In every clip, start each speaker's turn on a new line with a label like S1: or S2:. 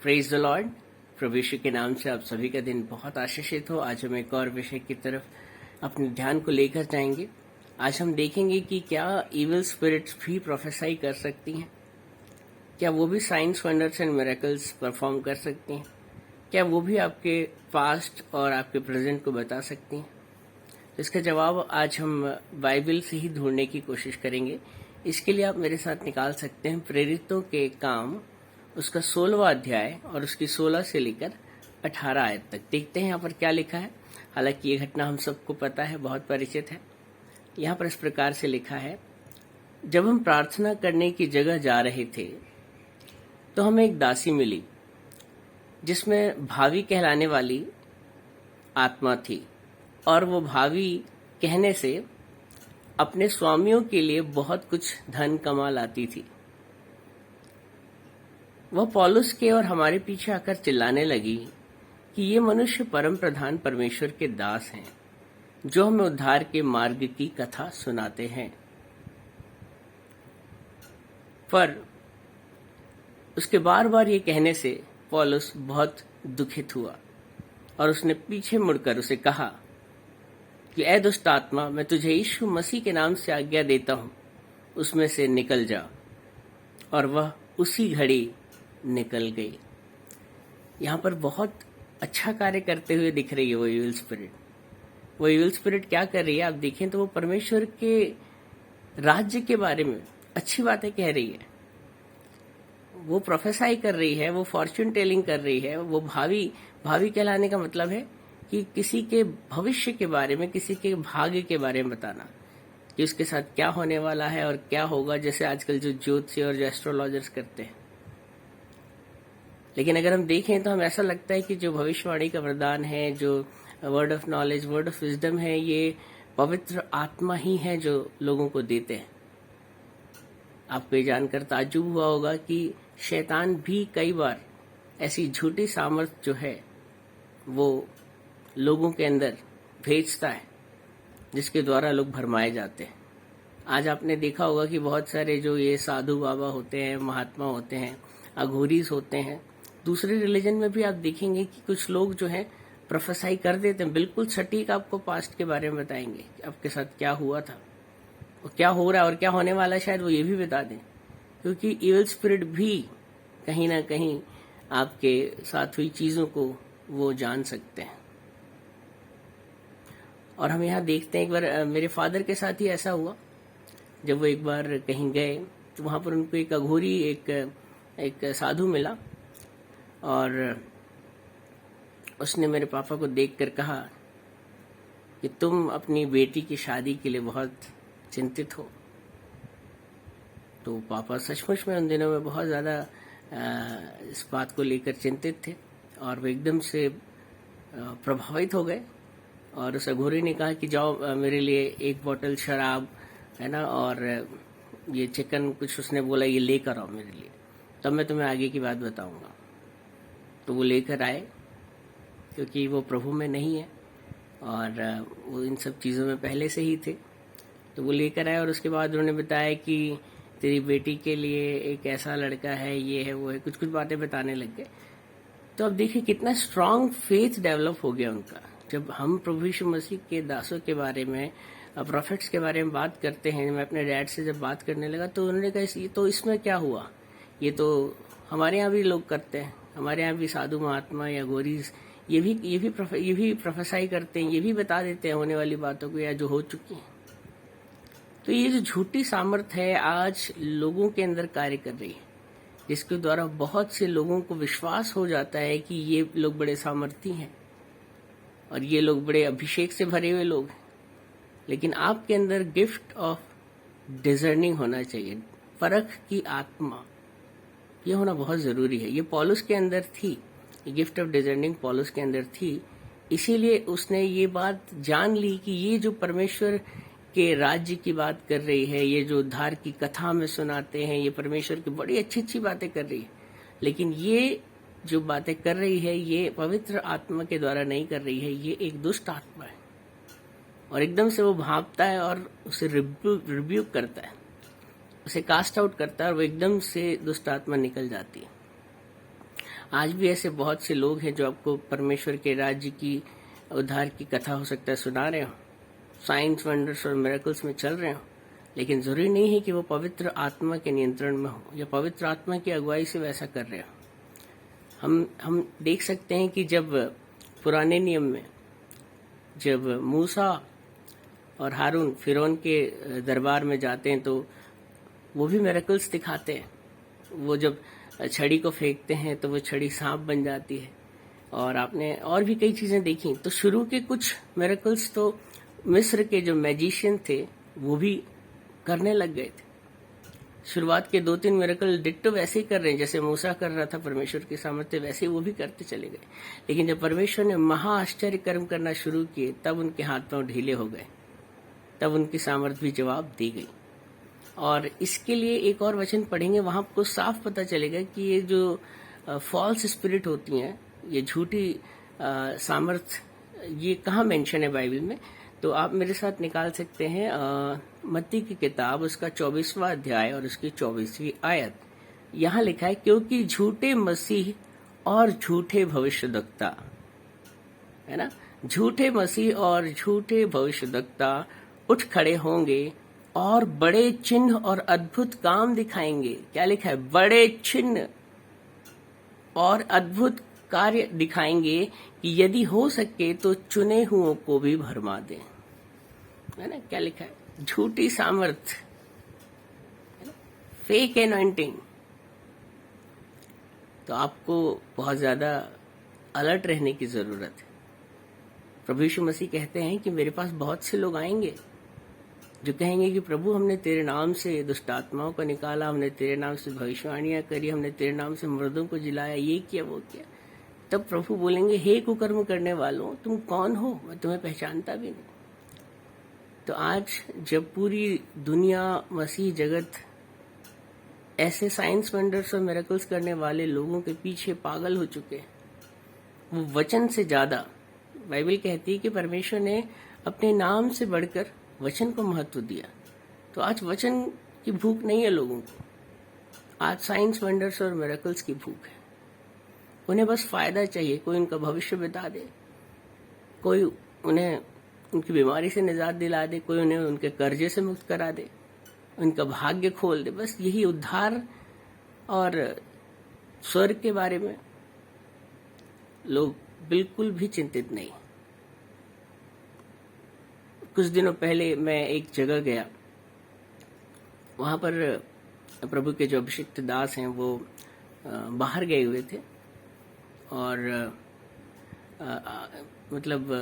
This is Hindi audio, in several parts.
S1: Praise the lord. प्रभु यीशु के नाम से आप सभी का दिन बहुत आशीषित हो। आज हम एक और विषय की तरफ अपने ध्यान को लेकर जाएंगे। आज हम देखेंगे कि क्या इविल स्पिरिट्स भी प्रोफेसाई कर सकती हैं, क्या वो भी science wonders and miracles perform कर सकती हैं, क्या वो भी आपके पास्ट और आपके प्रेजेंट को बता सकती हैं। इसका जवाब आज हम बाइबल से ही ढूंढने की कोशिश करेंगे। इसके लिए आप मेरे साथ निकाल सकते हैं प्रेरितों के काम, उसका 16वां अध्याय और उसकी 16 से लेकर 18 आयत तक। देखते हैं यहाँ पर क्या लिखा है। हालांकि ये घटना हम सबको पता है, बहुत परिचित है। यहाँ पर इस प्रकार से लिखा है, जब हम प्रार्थना करने की जगह जा रहे थे तो हमें एक दासी मिली जिसमें भावी कहलाने वाली आत्मा थी, और वो भावी कहने से अपने स्वामियों के लिए बहुत कुछ धन कमा लाती थी। वह पौलुस के और हमारे पीछे आकर चिल्लाने लगी कि ये मनुष्य परम प्रधान परमेश्वर के दास हैं, जो हमें उद्धार के मार्ग की कथा सुनाते हैं। पर उसके बार बार ये कहने से पौलुस बहुत दुखित हुआ और उसने पीछे मुड़कर उसे कहा कि ऐ दुष्ट आत्मा, मैं तुझे यीशु मसीह के नाम से आज्ञा देता हूं, उसमें से निकल जा। और वह उसी घड़ी निकल गई। यहाँ पर बहुत अच्छा कार्य करते हुए दिख रही है वो इविल स्पिरिट। वो इविल स्पिरिट क्या कर रही है आप देखें तो वो परमेश्वर के राज्य के बारे में अच्छी बातें कह रही है, वो प्रोफेसाई कर रही है, वो फॉर्च्यून टेलिंग कर रही है। वो भावी कहलाने का मतलब है कि किसी के भविष्य के बारे में, किसी के भाग्य के बारे में बताना कि उसके साथ क्या होने वाला है और क्या होगा, जैसे आजकल जो ज्योतिषी और जो एस्ट्रोलॉजर्स करते हैं। लेकिन अगर हम देखें तो हमें ऐसा लगता है कि जो भविष्यवाणी का वरदान है, जो word of knowledge, word of wisdom है, ये पवित्र आत्मा ही है जो लोगों को देते हैं। आपको ये जानकर ताज्जुब हुआ होगा कि शैतान भी कई बार ऐसी झूठी सामर्थ जो है वो लोगों के अंदर भेजता है, जिसके द्वारा लोग भरमाए जाते हैं। आज आपने देखा होगा कि बहुत सारे जो ये साधु बाबा होते हैं, महात्मा होते हैं, अघोरीज होते हैं, दूसरे रिलीजन में भी आप देखेंगे कि कुछ लोग जो है प्रोफेसाई कर देते हैं, बिल्कुल सटीक आपको पास्ट के बारे में बताएंगे कि आपके साथ क्या हुआ था और क्या हो रहा है और क्या होने वाला है, शायद वो ये भी बता दें। क्योंकि इविल स्पिरिट भी कहीं ना कहीं आपके साथ हुई चीजों को वो जान सकते हैं। और हम यहाँ देखते हैं, एक बार मेरे फादर के साथ ही ऐसा हुआ। जब वो एक बार कहीं गए तो वहां पर उनको एक अघोरी, एक साधु मिला, और उसने मेरे पापा को देखकर कहा कि तुम अपनी बेटी की शादी के लिए बहुत चिंतित हो। तो पापा सचमुच में उन दिनों में बहुत ज़्यादा इस बात को लेकर चिंतित थे, और वो एकदम से प्रभावित हो गए। और उस अघोरी ने कहा कि जाओ मेरे लिए एक बोतल शराब है ना, और ये चिकन कुछ उसने बोला, ये लेकर आओ मेरे लिए, तब मैं तुम्हें आगे की बात बताऊंगा। तो वो लेकर आए, क्योंकि वो प्रभु में नहीं है और वो इन सब चीज़ों में पहले से ही थे। तो वो लेकर आए और उसके बाद उन्होंने बताया कि तेरी बेटी के लिए एक ऐसा लड़का है, ये है, वो है, कुछ कुछ बातें बताने लग गए। तो अब देखिए कितना स्ट्रांग फेथ डेवलप हो गया उनका। जब हम प्रभु यीशु मसीह के दासों के बारे में, प्रोफेट्स के बारे में बात करते हैं, मैं अपने डैड से जब बात करने लगा तो उन्होंने कहा ये तो इसमें क्या हुआ, ये तो हमारे यहाँ भी लोग करते हैं, हमारे यहाँ भी साधु महात्मा या गोरीज ये भी प्रोफेसाई करते हैं, ये भी बता देते हैं होने वाली बातों को या जो हो चुकी हैं। तो ये जो झूठी सामर्थ है आज लोगों के अंदर कार्य कर रही है, जिसके द्वारा बहुत से लोगों को विश्वास हो जाता है कि ये लोग बड़े सामर्थी हैं और ये लोग बड़े अभिषेक से भरे हुए लोग हैं। लेकिन आपके अंदर गिफ्ट ऑफ डिजर्निंग होना चाहिए, परख की आत्मा, ये होना बहुत जरूरी है। ये पौलुस के अंदर थी, ये गिफ्ट ऑफ डिजर्निंग पौलुस के अंदर थी। इसीलिए उसने ये बात जान ली कि ये जो परमेश्वर के राज्य की बात कर रही है, ये जो उद्धार की कथा में सुनाते हैं, ये परमेश्वर की बड़ी अच्छी अच्छी बातें कर रही है, लेकिन ये जो बातें कर रही है ये पवित्र आत्मा के द्वारा नहीं कर रही है, ये एक दुष्ट आत्मा है। और एकदम से वो भागता है और उसे रिब्यूक करता है, उसे कास्ट आउट करता है और वो एकदम से दुष्ट आत्मा निकल जाती है। आज भी ऐसे बहुत से लोग हैं जो आपको परमेश्वर के राज्य की, उद्धार की कथा हो सकता है सुना रहे हो, साइंस, वंडर्स और मिरेकल्स में चल रहे हो, लेकिन जरूरी नहीं है कि वो पवित्र आत्मा के नियंत्रण में हो या पवित्र आत्मा की अगुवाई से वैसा कर रहे हो। हम देख सकते हैं कि जब पुराने नियम में जब मूसा और हारून फिरौन के दरबार में जाते हैं तो वो भी मिरेकल्स दिखाते हैं। वो जब छड़ी को फेंकते हैं तो वो छड़ी सांप बन जाती है, और आपने और भी कई चीजें देखी। तो शुरू के कुछ मिरेकल्स तो मिस्र के जो मैजिशियन थे वो भी करने लग गए थे। शुरुआत के 2-3 मिरेकल डिट्टो वैसे ही कर रहे हैं जैसे मूसा कर रहा था परमेश्वर के सामर्थ्य, वैसे वो भी करते चले गए। लेकिन जब परमेश्वर ने महा आश्चर्य कर्म करना शुरू किए तब उनके हाथ पांव ढीले हो गए, तब उनकी सामर्थ्य भी जवाब दी गई। और इसके लिए एक और वचन पढ़ेंगे, वहां आपको साफ पता चलेगा कि ये जो फॉल्स स्पिरिट होती हैं, ये झूठी सामर्थ्य, ये कहाँ मेंशन है बाइबल में। तो आप मेरे साथ निकाल सकते हैं मत्ती की किताब, उसका 24वां अध्याय और उसकी 24वीं आयत। यहाँ लिखा है, क्योंकि झूठे मसीह और झूठे भविष्यद्वक्ता, है ना, झूठे मसीह और झूठे भविष्यद्वक्ता उठ खड़े होंगे और बड़े चिन्ह और अद्भुत काम दिखाएंगे। क्या लिखा है? बड़े चिन्ह और अद्भुत कार्य दिखाएंगे कि यदि हो सके तो चुने हुओं को भी भरमा दें। है ना, क्या लिखा है? झूठी सामर्थ्य, फेक एनॉइंटिंग। तो आपको बहुत ज्यादा अलर्ट रहने की जरूरत है। प्रभु यीशु मसीह कहते हैं कि मेरे पास बहुत से लोग आएंगे जो कहेंगे कि प्रभु हमने तेरे नाम से दुष्ट आत्माओं को निकाला, हमने तेरे नाम से भविष्यवाणियां करी, हमने तेरे नाम से मुर्दों को जिलाया, ये किया वो किया। तब प्रभु बोलेंगे, हे कुकर्म करने वालों, तुम कौन हो? मैं तुम्हें पहचानता भी नहीं। तो आज जब पूरी दुनिया, मसीह जगत ऐसे साइंस, वंडर्स और मिरेकल्स करने वाले लोगों के पीछे पागल हो चुके हैं, वो वचन से ज्यादा, बाइबल कहती है कि परमेश्वर ने अपने नाम से बढ़कर वचन को महत्व दिया। तो आज वचन की भूख नहीं है लोगों को, आज साइंस, वंडर्स और मिरेकल्स की भूख है। उन्हें बस फायदा चाहिए, कोई उनका भविष्य बता दे, कोई उन्हें उनकी बीमारी से निजात दिला दे, कोई उन्हें उनके कर्जे से मुक्त करा दे, उनका भाग्य खोल दे। बस यही उद्धार और स्वर्ग के बारे में लोग बिल्कुल भी चिंतित नहीं। कुछ दिनों पहले मैं एक जगह गया, वहां पर प्रभु के जो अभिषिक्त दास हैं वो बाहर गए हुए थे, और मतलब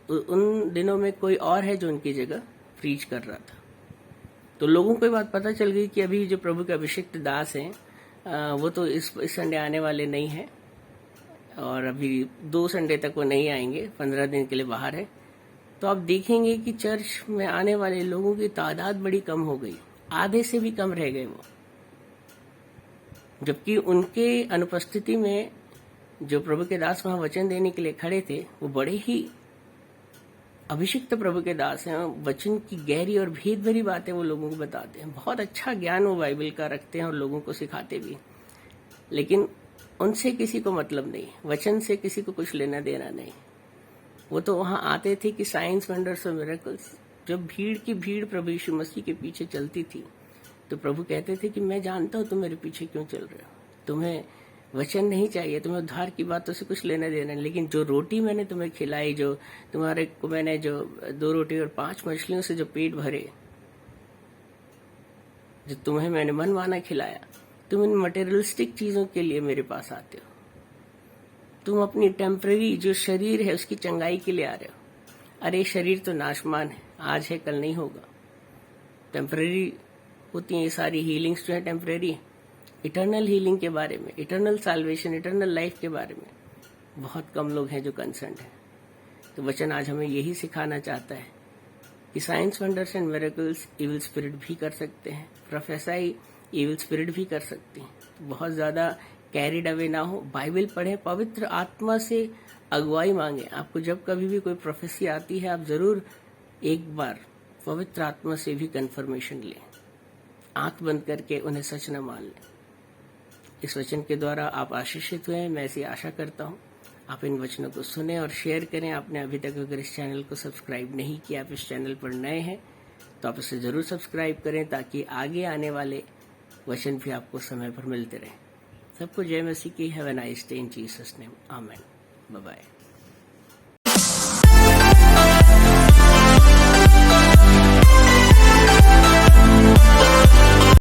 S1: उन दिनों में कोई और है जो उनकी जगह प्रीच कर रहा था। तो लोगों को ये बात पता चल गई कि अभी जो प्रभु के अभिषिक्त दास हैं वो तो इस संडे आने वाले नहीं है, और अभी 2 संडे तक वो नहीं आएंगे, 15 दिन के लिए बाहर है। तो आप देखेंगे कि चर्च में आने वाले लोगों की तादाद बड़ी कम हो गई, आधे से भी कम रह गए वो। जबकि उनके अनुपस्थिति में जो प्रभु के दास वहां वचन देने के लिए खड़े थे वो बड़े ही अभिषिक्त प्रभु के दास हैं। वचन की गहरी और भेद भरी बातें वो लोगों को बताते हैं, बहुत अच्छा ज्ञान वो बाइबल का रखते हैं और लोगों को सिखाते भी। लेकिन उनसे किसी को मतलब नहीं, वचन से किसी को कुछ लेना देना नहीं। वो तो वहां आते थे कि साइंस, वंडर्स और मिरेकल्स। जब भीड़ की भीड़ प्रभु यीशु मसीह के पीछे चलती थी तो प्रभु कहते थे कि मैं जानता हूं तुम मेरे पीछे क्यों चल रहे हो, तुम्हें वचन नहीं चाहिए, तुम्हें उद्धार की बातों से कुछ लेना देना, लेकिन जो रोटी मैंने तुम्हें खिलाई, जो तुम्हारे को मैंने जो 2 रोटी और 5 मछलियों से जो पेट भरे, जो तुम्हें मैंने मनमाना खिलाया, तुम इन मटेरियलिस्टिक चीजों के लिए मेरे पास आते हो। तुम अपनी टेम्पररी जो शरीर है उसकी चंगाई के लिए आ रहे हो। अरे शरीर तो नाशमान है, आज है कल नहीं होगा। टेम्पररी होती है ये सारी हीलिंग्स जो है, टेम्पररी। इटर्नल हीलिंग के बारे में, इटर्नल साल्वेशन, इटर्नल लाइफ के बारे में बहुत कम लोग हैं जो कंसर्न है। तो वचन आज हमें यही सिखाना चाहता है कि science, wonders and miracles evil spirit भी कर सकते हैं, प्रोफेसाई इविल स्पिरिट भी कर सकती हैं। तो बहुत ज्यादा कैरिड अवे ना हो, बाइबल पढ़ें, पवित्र आत्मा से अगुवाई मांगे। आपको जब कभी भी कोई प्रोफेसी आती है, आप जरूर एक बार पवित्र आत्मा से भी कंफर्मेशन लें, आंख बंद करके उन्हें सच न मान लें। इस वचन के द्वारा आप आशीषित हुए हैं, मैं ऐसी आशा करता हूँ। आप इन वचनों को सुने और शेयर करें। आपने अभी तक अगर इस चैनल को सब्सक्राइब नहीं किया, आप इस चैनल पर नए हैं तो आप इसे ज़रूर सब्सक्राइब करें ताकि आगे आने वाले वचन भी आपको समय पर मिलते रहें। सबको जय मसीह की। Have a nice day in Jesus name. Amen. Bye bye.